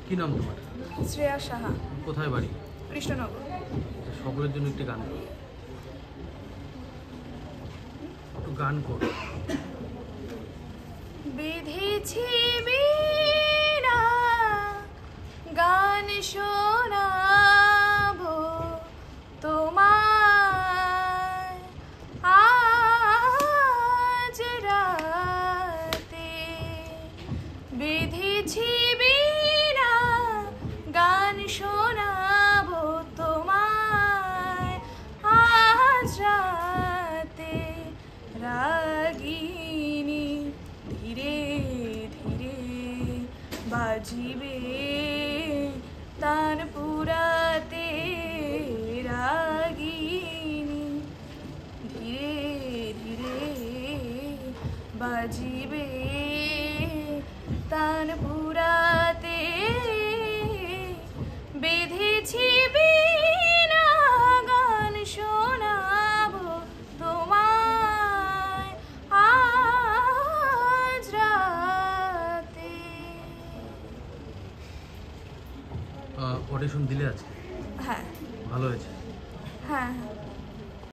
কি নাম তোমার? শ্রেয়া সাহা। কোথায় বাড়ি? কৃষ্ণনগর। সকলের জন্য একটি গান করো, একটু গান করো। বিধেছি বীণা গান শোনাবো তোমায় আজ রাতে। বিধেছি বীণা গান শোনাবো তোমায় আজ রাতে। রাগিনী ধীরে ধীরে বাজিবে তানপুরাতে। রাগিনী ধীরে ধীরে বাজিবে তানপুরাতে। বেঁধেছি বীণা গান শোনাবো তোমায় আজ রাতে। অডিশন দিলে আজকে? হ্যাঁ। ভালো হয়েছে? হ্যাঁ হ্যাঁ।